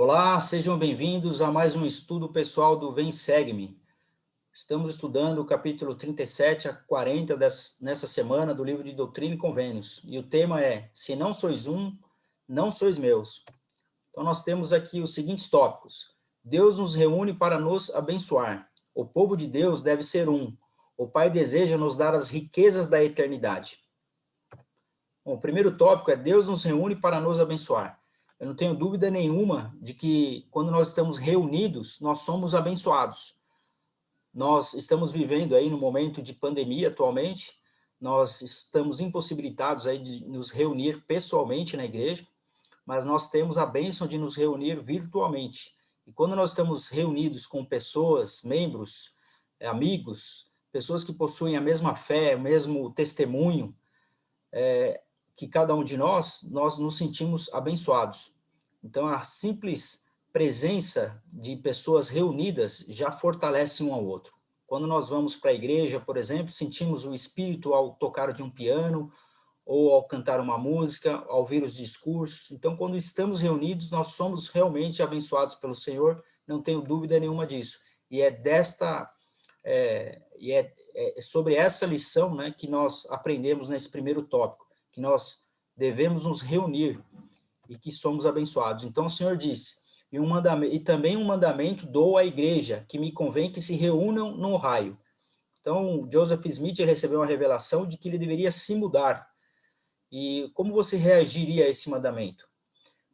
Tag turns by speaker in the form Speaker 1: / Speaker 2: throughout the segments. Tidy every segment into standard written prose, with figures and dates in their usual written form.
Speaker 1: Olá, sejam bem-vindos a mais um estudo pessoal do Vem Segue-me. Estamos estudando o capítulo 37 a 40 nessa semana do livro de Doutrina e Convênios. E o tema é, se não sois um, não sois meus. Então nós temos aqui os seguintes tópicos. Deus nos reúne para nos abençoar. O povo de Deus deve ser um. O Pai deseja nos dar as riquezas da eternidade. Bom, o primeiro tópico é Deus nos reúne para nos abençoar. Eu não tenho dúvida nenhuma de que quando nós estamos reunidos, nós somos abençoados. Nós estamos vivendo aí no momento de pandemia atualmente, nós estamos impossibilitados aí de nos reunir pessoalmente na igreja, mas nós temos a bênção de nos reunir virtualmente. E quando nós estamos reunidos com pessoas, membros, amigos, pessoas que possuem a mesma fé, o mesmo testemunho, que cada um de nós nos sentimos abençoados. Então, a simples presença de pessoas reunidas já fortalece um ao outro. Quando nós vamos para a igreja, por exemplo, sentimos o Espírito ao tocar de um piano, ou ao cantar uma música, ao ouvir os discursos. Então, quando estamos reunidos, nós somos realmente abençoados pelo Senhor, não tenho dúvida nenhuma disso. E é sobre essa lição, né, que nós aprendemos nesse primeiro tópico, que nós devemos nos reunir e que somos abençoados. Então o Senhor disse, e também um mandamento dou à igreja, que me convém que se reúnam no raio. Então Joseph Smith recebeu uma revelação de que ele deveria se mudar. E como você reagiria a esse mandamento?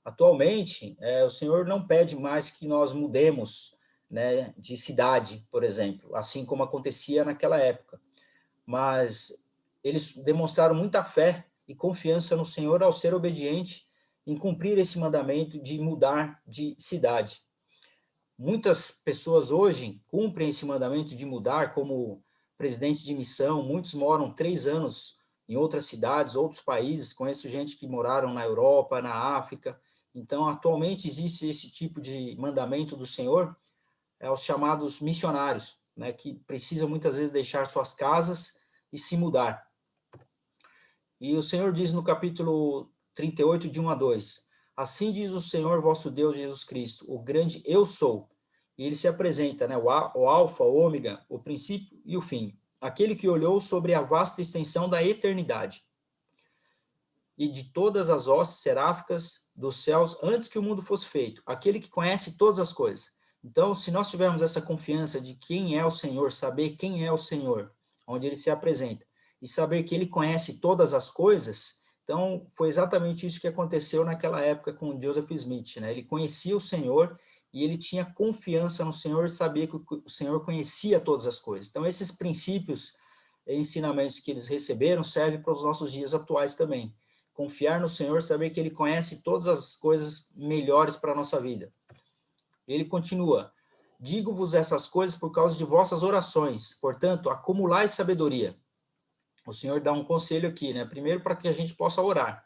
Speaker 1: Atualmente, o Senhor não pede mais que nós mudemos, né, de cidade, por exemplo, assim como acontecia naquela época. Mas eles demonstraram muita fé e confiança no Senhor ao ser obediente em cumprir esse mandamento de mudar de cidade. Muitas pessoas hoje cumprem esse mandamento de mudar, como presidentes de missão, muitos moram 3 anos em outras cidades, outros países, conheço gente que moraram na Europa, na África. Então, atualmente existe esse tipo de mandamento do Senhor, aos chamados missionários, né, que precisam muitas vezes deixar suas casas e se mudar. E o Senhor diz no capítulo 38, de 1 a 2, assim diz o Senhor vosso Deus Jesus Cristo, o grande eu sou. E ele se apresenta, né, o alfa, o ômega, o princípio e o fim. Aquele que olhou sobre a vasta extensão da eternidade e de todas as hostes seráficas dos céus antes que o mundo fosse feito. Aquele que conhece todas as coisas. Então, se nós tivermos essa confiança de quem é o Senhor, saber quem é o Senhor, onde ele se apresenta, e saber que ele conhece todas as coisas, então foi exatamente isso que aconteceu naquela época com Joseph Smith, né? Ele conhecia o Senhor e ele tinha confiança no Senhor e sabia que o Senhor conhecia todas as coisas. Então esses princípios e ensinamentos que eles receberam servem para os nossos dias atuais também. Confiar no Senhor, saber que ele conhece todas as coisas melhores para a nossa vida. Ele continua, digo-vos essas coisas por causa de vossas orações, portanto, acumulai sabedoria. O Senhor dá um conselho aqui, né? Primeiro, para que a gente possa orar.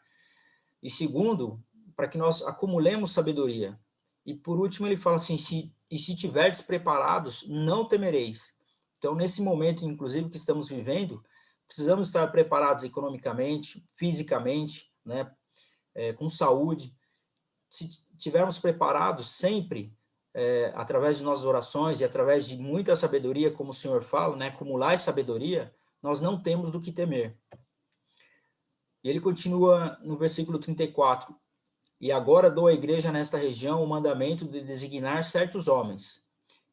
Speaker 1: E segundo, para que nós acumulemos sabedoria. E por último, ele fala assim, se tiverdes preparados, não temereis. Então, nesse momento, inclusive, que estamos vivendo, precisamos estar preparados economicamente, fisicamente, né? Com saúde. Se tivermos preparados sempre, através de nossas orações e através de muita sabedoria, como o Senhor fala, né? Acumular sabedoria, nós não temos do que temer. E ele continua no versículo 34. E agora dou à igreja nesta região o mandamento de designar certos homens.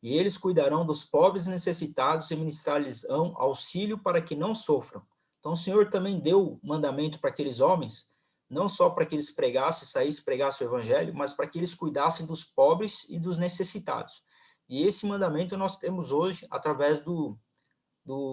Speaker 1: E eles cuidarão dos pobres e necessitados e ministrar-lhes-ão auxílio para que não sofram. Então o Senhor também deu mandamento para aqueles homens, não só para que eles saíssem, pregassem o evangelho, mas para que eles cuidassem dos pobres e dos necessitados. E esse mandamento nós temos hoje através do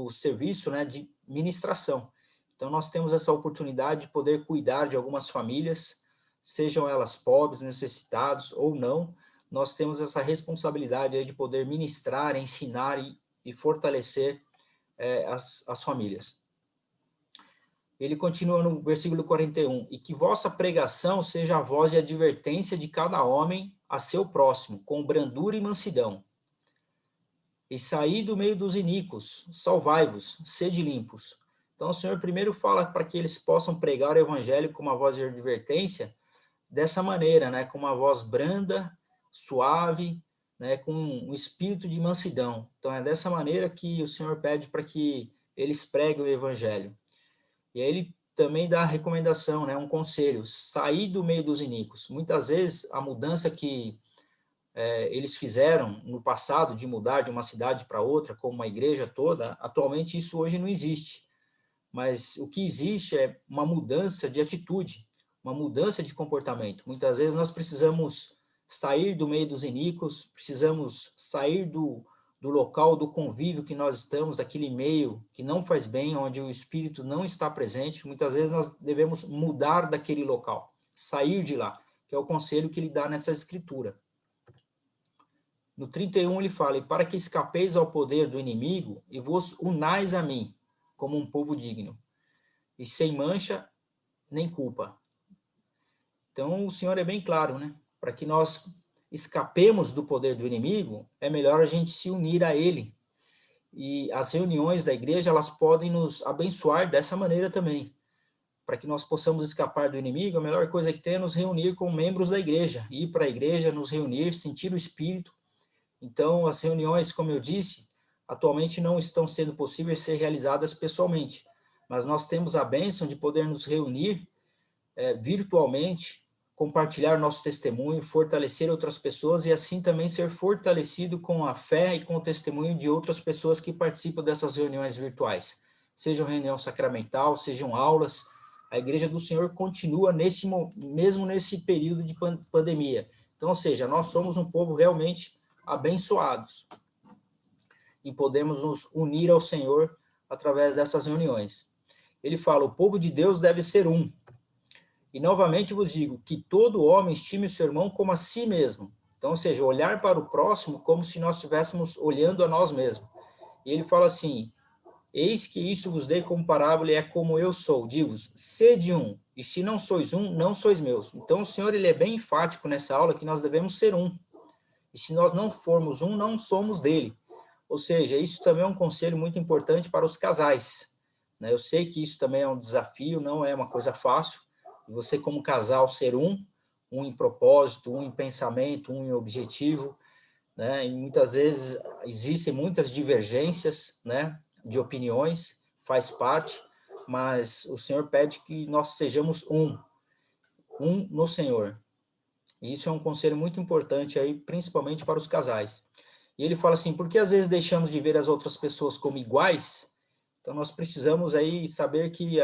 Speaker 1: serviço, né, de ministração. Então, nós temos essa oportunidade de poder cuidar de algumas famílias, sejam elas pobres, necessitados ou não, nós temos essa responsabilidade aí de poder ministrar, ensinar e fortalecer as famílias. Ele continua no versículo 41, e que vossa pregação seja a voz de advertência de cada homem a seu próximo, com brandura e mansidão. E saí do meio dos iníquos, salvai-vos, sede limpos. Então o Senhor primeiro fala para que eles possam pregar o evangelho com uma voz de advertência, dessa maneira, né, com uma voz branda, suave, né, com um espírito de mansidão. Então é dessa maneira que o Senhor pede para que eles preguem o evangelho. E aí ele também dá a recomendação, né, um conselho: sair do meio dos iníquos. Muitas vezes a mudança que eles fizeram no passado de mudar de uma cidade para outra, como uma igreja toda, atualmente isso hoje não existe. Mas o que existe é uma mudança de atitude, uma mudança de comportamento. Muitas vezes nós precisamos sair do meio dos iníquos, precisamos sair do local, do convívio que nós estamos, daquele meio que não faz bem, onde o Espírito não está presente. Muitas vezes nós devemos mudar daquele local, sair de lá, que é o conselho que ele dá nessa escritura. No 31 ele fala: e para que escapeis ao poder do inimigo e vos unais a mim, como um povo digno, e sem mancha nem culpa. Então o Senhor é bem claro, né? Para que nós escapemos do poder do inimigo, é melhor a gente se unir a ele. E as reuniões da igreja, elas podem nos abençoar dessa maneira também. Para que nós possamos escapar do inimigo, a melhor coisa que tem é nos reunir com membros da igreja, ir para a igreja, nos reunir, sentir o Espírito. Então, as reuniões, como eu disse, atualmente não estão sendo possíveis ser realizadas pessoalmente, mas nós temos a bênção de poder nos reunir virtualmente, compartilhar nosso testemunho, fortalecer outras pessoas e assim também ser fortalecido com a fé e com o testemunho de outras pessoas que participam dessas reuniões virtuais. Sejam reunião sacramental, sejam aulas, a Igreja do Senhor continua mesmo nesse período de pandemia. Então, ou seja, nós somos um povo realmente abençoados e podemos nos unir ao Senhor através dessas reuniões. Ele fala: o povo de Deus deve ser um. E novamente vos digo que todo homem estime o seu irmão como a si mesmo. Então, ou seja, olhar para o próximo como se nós estivéssemos olhando a nós mesmos. E ele fala assim: eis que isto vos dei como parábola e é como eu sou. Digo-vos, sede um, e se não sois um, não sois meus. Então o Senhor ele é bem enfático nessa aula que nós devemos ser um. E se nós não formos um, não somos dele. Ou seja, isso também é um conselho muito importante para os casais. Eu sei que isso também é um desafio, não é uma coisa fácil. Você como casal ser um em propósito, um em pensamento, um em objetivo, né? E muitas vezes existem muitas divergências, né, de opiniões, faz parte, mas o Senhor pede que nós sejamos um no Senhor. E isso é um conselho muito importante aí, principalmente para os casais. E ele fala assim: porque às vezes deixamos de ver as outras pessoas como iguais? Então nós precisamos aí saber que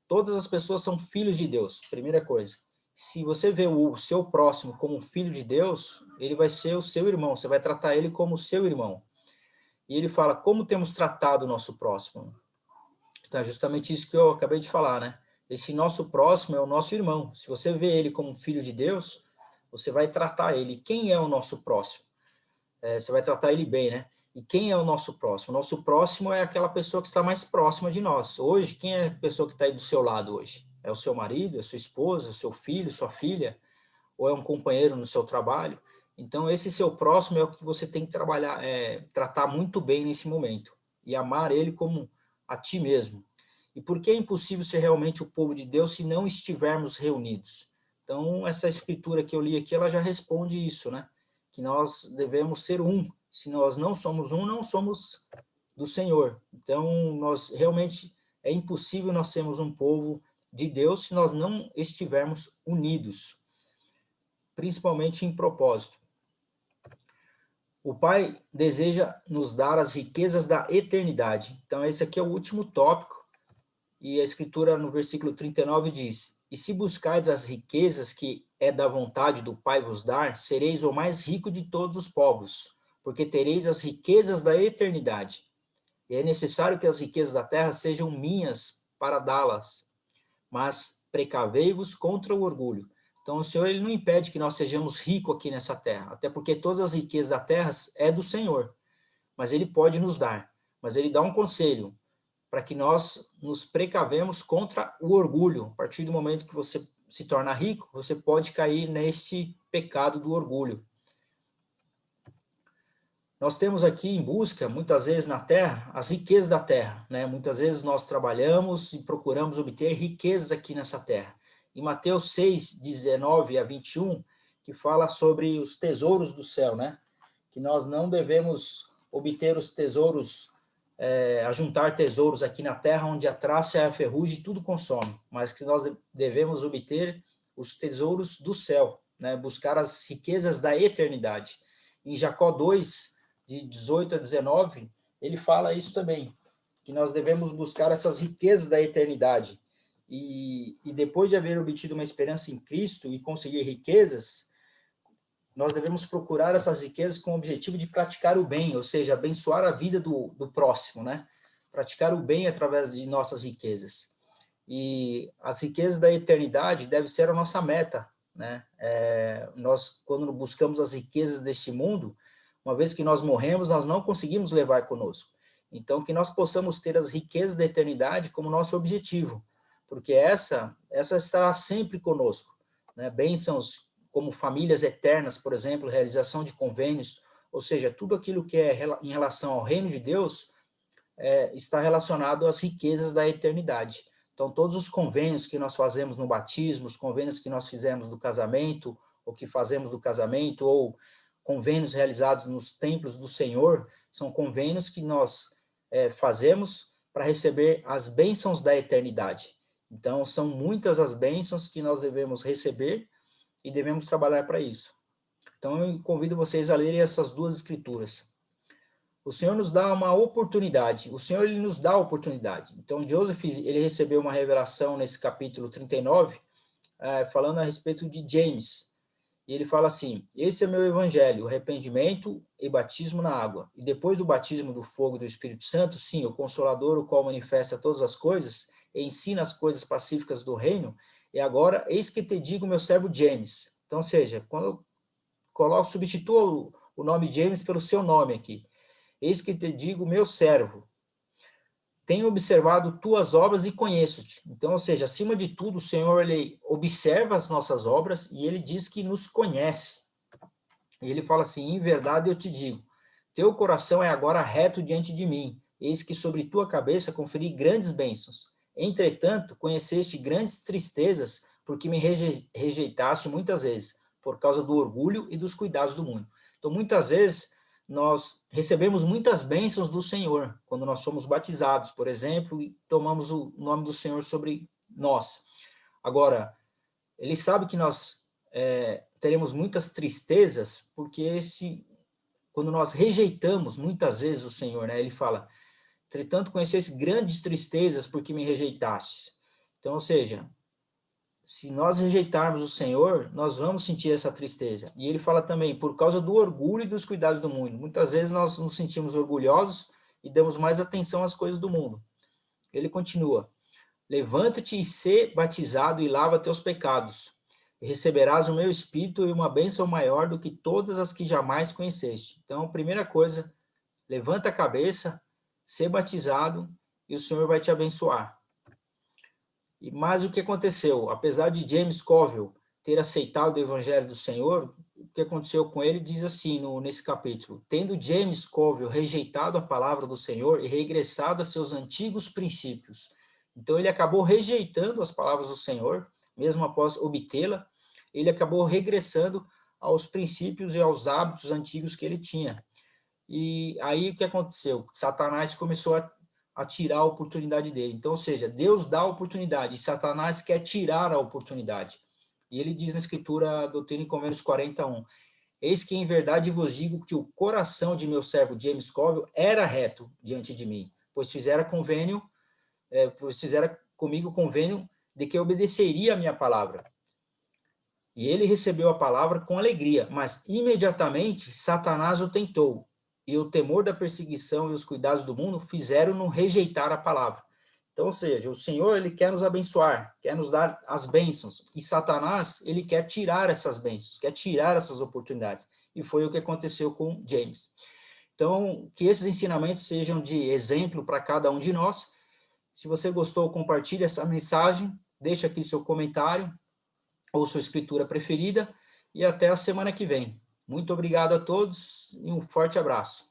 Speaker 1: todas as pessoas são filhos de Deus, primeira coisa. Se você vê o seu próximo como um filho de Deus, ele vai ser o seu irmão, você vai tratar ele como seu irmão. E ele fala: como temos tratado o nosso próximo? Então é justamente isso que eu acabei de falar, né? Esse nosso próximo é o nosso irmão. Se você vê ele como filho de Deus, você vai tratar ele. Quem é o nosso próximo? Você vai tratar ele bem, né? E quem é o nosso próximo? O nosso próximo é aquela pessoa que está mais próxima de nós. Hoje, quem é a pessoa que está aí do seu lado hoje? É o seu marido, é a sua esposa, o seu filho, sua filha? Ou é um companheiro no seu trabalho? Então, esse seu próximo é o que você tem que trabalhar, tratar muito bem nesse momento. E amar ele como a ti mesmo. E por que é impossível ser realmente o povo de Deus se não estivermos reunidos? Então, essa escritura que eu li aqui, ela já responde isso, né? Que nós devemos ser um. Se nós não somos um, não somos do Senhor. Então, nós realmente é impossível nós sermos um povo de Deus se nós não estivermos unidos, principalmente em propósito. O Pai deseja nos dar as riquezas da eternidade. Então, esse aqui é o último tópico. E a Escritura, no versículo 39, diz: e se buscardes as riquezas que é da vontade do Pai vos dar, sereis o mais rico de todos os povos, porque tereis as riquezas da eternidade. E é necessário que as riquezas da terra sejam minhas para dá-las, mas precavei-vos contra o orgulho. Então o Senhor ele não impede que nós sejamos ricos aqui nessa terra, até porque todas as riquezas da terra é do Senhor, mas ele pode nos dar. Mas ele dá um conselho, para que nós nos precavemos contra o orgulho. A partir do momento que você se torna rico, você pode cair neste pecado do orgulho. Nós temos aqui em busca, muitas vezes na terra, as riquezas da terra, né? Muitas vezes nós trabalhamos e procuramos obter riquezas aqui nessa terra. Em Mateus 6, 19 a 21, que fala sobre os tesouros do céu, né? Que nós não devemos obter os tesouros, ajuntar tesouros aqui na terra, onde a traça e a ferrugem tudo consome, mas que nós devemos obter os tesouros do céu, né? Buscar as riquezas da eternidade. Em Jacó 2, de 18 a 19, ele fala isso também, que nós devemos buscar essas riquezas da eternidade. E depois de haver obtido uma esperança em Cristo e conseguir riquezas, nós devemos procurar essas riquezas com o objetivo de praticar o bem, ou seja, abençoar a vida do próximo, né? Praticar o bem através de nossas riquezas. E as riquezas da eternidade devem ser a nossa meta, né? Nós, quando buscamos as riquezas deste mundo, uma vez que nós morremos, nós não conseguimos levar conosco. Então, que nós possamos ter as riquezas da eternidade como nosso objetivo, porque essa estará sempre conosco, né? Bênçãos como famílias eternas, por exemplo, realização de convênios, ou seja, tudo aquilo que é em relação ao reino de Deus está relacionado às riquezas da eternidade. Então, todos os convênios que nós fazemos no batismo, os convênios que nós fizemos do casamento, ou que fazemos do casamento, ou convênios realizados nos templos do Senhor, são convênios que nós fazemos para receber as bênçãos da eternidade. Então, são muitas as bênçãos que nós devemos receber e devemos trabalhar para isso. Então, eu convido vocês a lerem essas duas escrituras. O Senhor nos dá uma oportunidade, o Senhor ele nos dá a oportunidade. Então, Joseph, ele recebeu uma revelação nesse capítulo 39, falando a respeito de James. E ele fala assim: esse é meu evangelho, o arrependimento e batismo na água. E depois do batismo do fogo e do Espírito Santo, sim, o Consolador, o qual manifesta todas as coisas e ensina as coisas pacíficas do reino. E agora, eis que te digo, meu servo James. Então, ou seja, quando eu substitua o nome James pelo seu nome aqui. Eis que te digo, meu servo. Tenho observado tuas obras e conheço-te. Então, ou seja, acima de tudo, o Senhor, ele observa as nossas obras e ele diz que nos conhece. E ele fala assim: em verdade eu te digo, teu coração é agora reto diante de mim. Eis que sobre tua cabeça conferi grandes bênçãos. Entretanto, conheceste grandes tristezas, porque me rejeitaste muitas vezes, por causa do orgulho e dos cuidados do mundo. Então, muitas vezes, nós recebemos muitas bênçãos do Senhor, quando nós somos batizados, por exemplo, e tomamos o nome do Senhor sobre nós. Agora, ele sabe que nós teremos muitas tristezas, porque quando nós rejeitamos muitas vezes o Senhor, né, ele fala: entretanto, conheceste grandes tristezas porque me rejeitastes. Então, ou seja, se nós rejeitarmos o Senhor, nós vamos sentir essa tristeza. E ele fala também, por causa do orgulho e dos cuidados do mundo. Muitas vezes nós nos sentimos orgulhosos e damos mais atenção às coisas do mundo. Ele continua: levanta-te e sê batizado e lava teus pecados. E receberás o meu espírito e uma bênção maior do que todas as que jamais conheceste. Então, primeira coisa, levanta a cabeça, ser batizado e o Senhor vai te abençoar. Mas o que aconteceu? Apesar de James Colville ter aceitado o evangelho do Senhor, o que aconteceu com ele diz assim nesse capítulo: tendo James Colville rejeitado a palavra do Senhor e regressado a seus antigos princípios. Então ele acabou rejeitando as palavras do Senhor, mesmo após obtê-la, ele acabou regressando aos princípios e aos hábitos antigos que ele tinha. E aí o que aconteceu? Satanás começou a tirar a oportunidade dele. Então, ou seja, Deus dá a oportunidade, e Satanás quer tirar a oportunidade. E ele diz na Escritura, Doutrina e Convênios 41, eis que em verdade vos digo que o coração de meu servo James Colville era reto diante de mim, pois fizera comigo convênio de que obedeceria a minha palavra. E ele recebeu a palavra com alegria, mas imediatamente Satanás o tentou, e o temor da perseguição e os cuidados do mundo fizeram-no rejeitar a palavra. Então, ou seja, o Senhor, ele quer nos abençoar, quer nos dar as bênçãos, e Satanás, ele quer tirar essas bênçãos, quer tirar essas oportunidades, e foi o que aconteceu com James. Então, que esses ensinamentos sejam de exemplo para cada um de nós. Se você gostou, compartilhe essa mensagem, deixe aqui seu comentário, ou sua escritura preferida, e até a semana que vem. Muito obrigado a todos e um forte abraço.